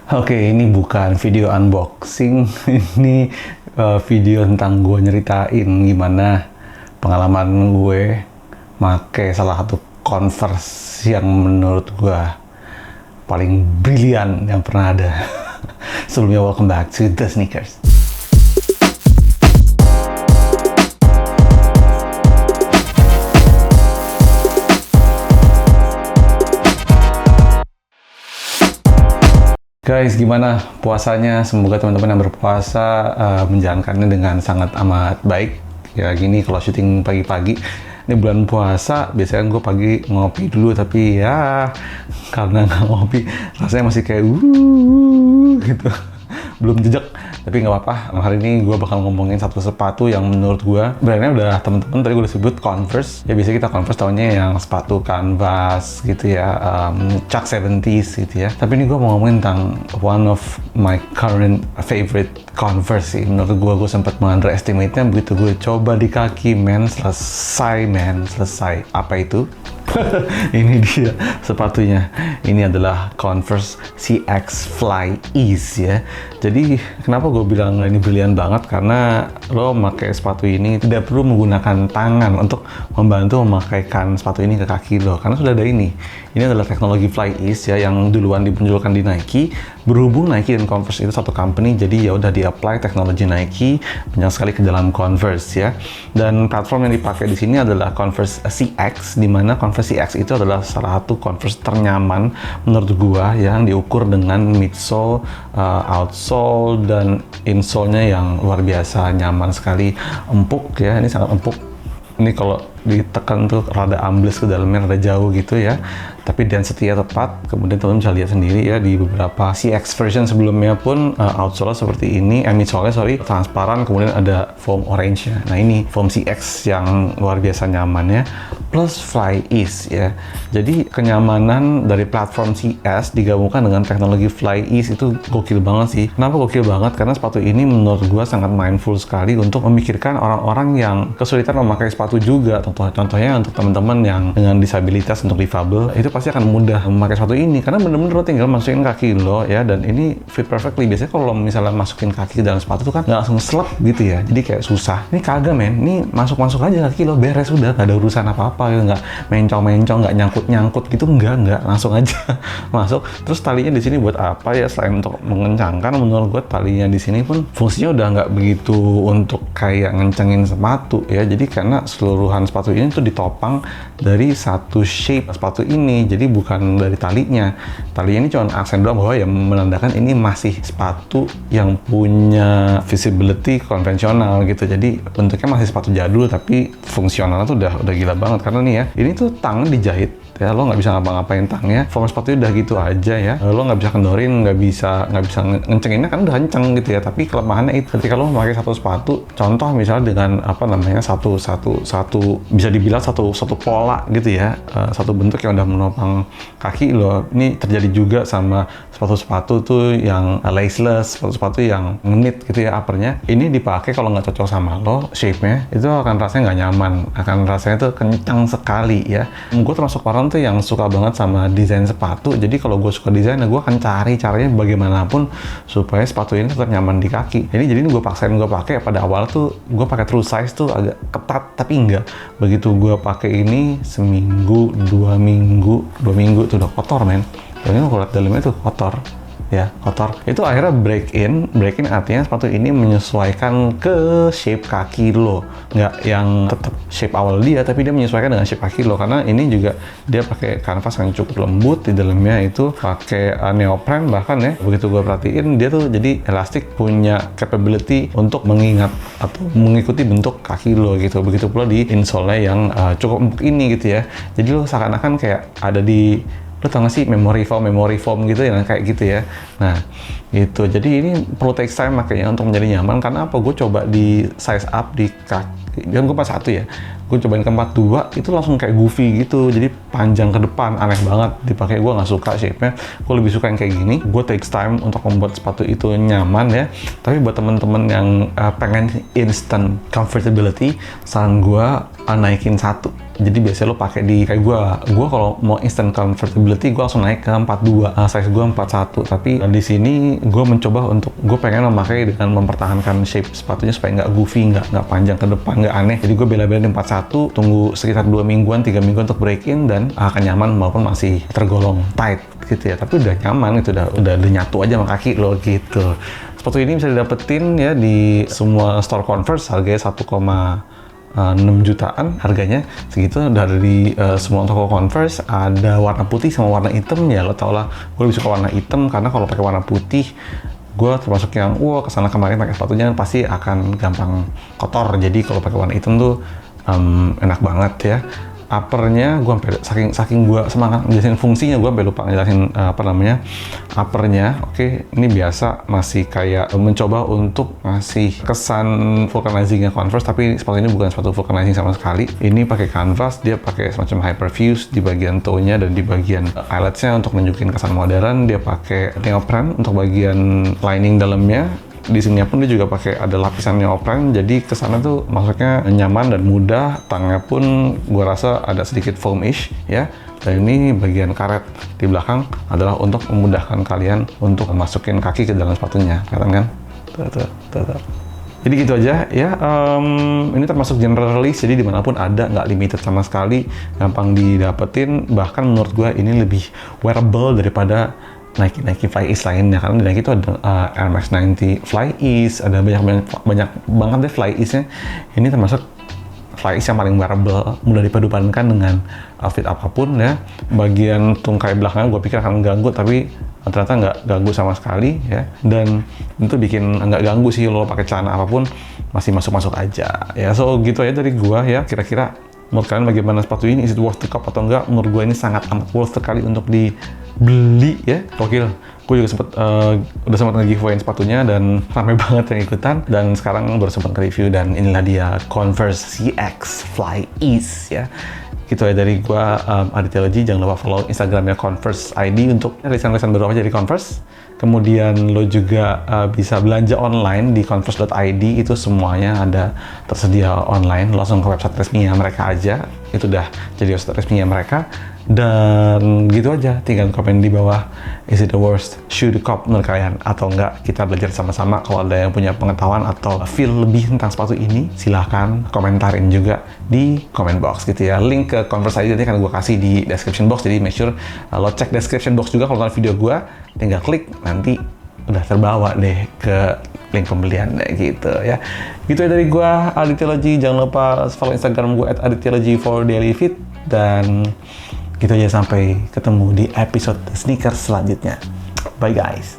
Oke, ini bukan video unboxing, ini video tentang gue nyeritain gimana pengalaman gue make salah satu Converse yang menurut gue paling brilian yang pernah ada. Sebelumnya, welcome back to The Sneakers. Guys, gimana puasanya? Semoga teman-teman yang berpuasa menjalankannya dengan sangat amat baik. Ya gini, kalau syuting pagi-pagi, ini bulan puasa, biasanya gue pagi ngopi dulu, tapi ya karena nggak ngopi, rasanya masih kayak gitu. Belum jejak, tapi nggak apa-apa. Hari ini gue bakal ngomongin satu sepatu yang menurut gue brandnya udah temen-temen tadi gue udah sebut, Converse. Ya biasanya kita Converse taunya yang sepatu canvas gitu ya, Chuck 70s gitu ya. Tapi ini gue mau ngomongin tentang one of my current favorite Converse sih. Menurut gue sempat underestimate-nya begitu gue coba di kaki, selesai. Apa itu? Ini dia sepatunya. Ini adalah Converse CX Fly Ease ya. Jadi kenapa gue bilang ini brilian banget? Karena lo memakai sepatu ini tidak perlu menggunakan tangan untuk membantu memakaikan sepatu ini ke kaki lo, karena sudah ada ini. Ini adalah teknologi Fly Ease ya, yang duluan dimunculkan di Nike. Berhubung Nike dan Converse itu satu company, jadi ya udah di-apply teknologi Nike banyak sekali ke dalam Converse ya. Dan platform yang dipakai di sini adalah Converse CX, di mana Converse CX itu adalah salah satu Converse ternyaman menurut gua, yang diukur dengan midsole, outsole, dan insole-nya yang luar biasa nyaman sekali, empuk ya. Ini sangat empuk. Ini kalau ditekan tuh rada ambles ke dalamnya, rada jauh gitu ya. Tapi density-nya tepat. Kemudian teman-teman bisa lihat sendiri ya, di beberapa CX version sebelumnya pun outsole seperti ini, midsole-nya transparan, kemudian ada foam orange-nya. Nah ini foam CX yang luar biasa nyamannya, plus Fly Ease ya. Jadi kenyamanan dari platform CS digabungkan dengan teknologi Fly Ease itu gokil banget sih. Kenapa gokil banget? Karena sepatu ini menurut gua sangat mindful sekali untuk memikirkan orang-orang yang kesulitan memakai sepatu juga. Contohnya untuk teman-teman yang dengan disabilitas, untuk difabel, itu pasti akan mudah memakai sepatu ini, karena bener-bener lo tinggal masukin kaki lo ya, dan ini fit perfectly. Biasanya kalau misalnya masukin kaki ke dalam sepatu tuh kan nggak langsung slep gitu ya, jadi kayak susah. Ini kagak men, ini masuk-masuk aja kaki lo, beres, udah, nggak ada urusan apa-apa gitu, nggak mencong-mencong, nggak nyangkut-nyangkut gitu, nggak langsung aja masuk. Terus talinya di sini buat apa ya, selain untuk mengencangkan? Menurut gue talinya di sini pun fungsinya udah nggak begitu untuk kayak ngencengin sepatu ya. Jadi karena seluruhan sepatu ini tuh ditopang dari satu shape sepatu ini, jadi bukan dari talinya. Talinya ini cuma aksen doang, bahwa ya menandakan ini masih sepatu yang punya visibility konvensional gitu. Jadi bentuknya masih sepatu jadul, tapi fungsionalnya tuh udah gila banget. Karena nih ya, ini tuh tangan dijahit ya, lo nggak bisa ngapa-ngapain tangnya, form sepatu udah gitu aja ya, lo nggak bisa kendorin, nggak bisa ngencenginnya kan udah kenceng gitu ya. Tapi kelemahannya itu ketika lo memakai satu sepatu, contoh misalnya dengan apa namanya, satu bisa dibilang satu pola gitu ya, satu bentuk yang udah menopang kaki lo. Ini terjadi juga sama sepatu-sepatu tuh yang laceless, sepatu-sepatu yang knit gitu ya, uppernya ini dipakai kalau nggak cocok sama lo, shape-nya itu akan rasanya nggak nyaman, akan rasanya tuh kencang sekali ya. Gue termasuk orang tuh yang suka banget sama desain sepatu, jadi kalau gue suka desain, gue akan cari caranya bagaimanapun supaya sepatu ini tetap nyaman di kaki. Jadi gue paksain gue pakai. Pada awal tuh gue pakai true size tuh agak ketat, tapi enggak. Begitu gue pakai ini seminggu, dua minggu tuh udah kotor men. Ini kalau lihat dalamnya tuh kotor ya, kotor. Itu akhirnya break in artinya sepatu ini menyesuaikan ke shape kaki lo, nggak yang tetap shape awal dia, tapi dia menyesuaikan dengan shape kaki lo. Karena ini juga dia pakai kanvas yang cukup lembut, di dalamnya itu pakai neopren bahkan ya. Begitu gue perhatiin, dia tuh jadi elastik, punya capability untuk mengingat atau mengikuti bentuk kaki lo gitu. Begitu pula di insole-nya yang cukup empuk ini gitu ya. Jadi lo seakan-akan kayak ada di, lo tau gak sih memory foam gitu ya, kayak gitu ya. Nah gitu, jadi ini perlu take time makanya untuk menjadi nyaman. Karena apa? Gue coba di size up di kaki, kan gue pas satu ya, gue cobain ke 42 itu langsung kayak goofy gitu, jadi panjang ke depan, aneh banget dipakai. Gue nggak suka shape-nya, gue lebih suka yang kayak gini. Gue takes time untuk membuat sepatu itu nyaman ya. Tapi buat temen-temen yang pengen instant comfortability, saran gue naikin satu. Jadi biasanya lo pakai di kayak gue kalau mau instant comfortability gue langsung naik ke 42, size gue 41. Tapi di sini gue mencoba untuk gue pengen memakai dengan mempertahankan shape sepatunya supaya nggak goofy, nggak panjang ke depan, nggak aneh. Jadi gue bela-belain di 41, tunggu sekitar 2 mingguan, 3 mingguan untuk break in dan akan nyaman walaupun masih tergolong tight gitu ya. Tapi udah nyaman, itu udah nyatu aja sama kaki lo gitu. Sepatu ini bisa didapetin ya di semua store Converse, harganya 1,6 jutaan harganya segitu, dari semua toko Converse. Ada warna putih sama warna hitam ya, lo tau lah gue lebih suka warna hitam karena kalau pakai warna putih gue termasuk yang kesana kemarin pakai sepatunya pasti akan gampang kotor. Jadi kalau pakai warna hitam tuh enak banget ya. Uppernya gue saking gue semangat ngejelasin fungsinya, gue sampai lupa ngejelasin uppernya. Oke, ini biasa masih kayak mencoba untuk ngasih kesan vulcanizingnya Converse, tapi sepatu ini bukan sepatu vulcanizing sama sekali. Ini pakai canvas, dia pakai semacam hyperfuse di bagian toe-nya dan di bagian eyelets-nya untuk nunjukin kesan modern. Dia pakai neopren untuk bagian lining dalamnya. Di sini pun dia juga pakai ada lapisan neopren, jadi kesana tuh masuknya nyaman dan mudah. Tangnya pun gue rasa ada sedikit foam-ish ya. Dan ini bagian karet di belakang adalah untuk memudahkan kalian untuk masukin kaki ke dalam sepatunya, kelihatan kan? Tuh. Jadi gitu aja ya. Ini termasuk general release, jadi dimanapun ada, nggak limited sama sekali, gampang didapetin. Bahkan menurut gue ini lebih wearable daripada Nike Fly Ease lainnya, karena di Nike itu ada Air Max 90 Fly Ease, ada banyak banget deh Fly Ease-nya. Ini termasuk Fly Ease yang paling wearable, mudah dipadupadankan dengan outfit apapun ya. Bagian tungkai belakangnya gue pikir akan ganggu, tapi ternyata nggak ganggu sama sekali ya. Dan itu bikin nggak ganggu sih, lo pakai celana apapun masih masuk aja ya. So gitu aja dari gue ya. Kira-kira menurut kalian bagaimana sepatu ini? Is it worth the cup atau enggak? Menurut gue ini sangat amat worth sekali untuk dibeli ya. Gokil. Gue juga udah sempat nge-giveaway sepatunya dan ramai banget yang ikutan, dan sekarang baru sempat nge-review, dan inilah dia Converse CX Fly Ease ya. Gitu ya dari gue, Aditya Logi. Jangan lupa follow Instagramnya Converse ID untuk rilisan-rilisan baru aja dari Converse. Kemudian lo juga bisa belanja online di converse.id, itu semuanya ada tersedia online. Lo langsung ke website resminya mereka aja, itu udah jadi website resminya mereka. Dan gitu aja, tinggal komen di bawah, is it the worst shoe to cop menurut kalian atau enggak? Kita belajar sama-sama. Kalau ada yang punya pengetahuan atau feel lebih tentang sepatu ini, silahkan komentarin juga di comment box gitu ya. Link ke Converse ID nanti akan gue kasih di description box, jadi make sure lo cek description box juga kalau nonton video gue, tinggal klik, nanti udah terbawa deh ke link pembelian gitu ya. Gitu ya dari gue, Aditya Logi. Jangan lupa follow Instagram gue @aditya_logi for daily fit. Dan gitu aja, sampai ketemu di episode sneakers selanjutnya. Bye guys.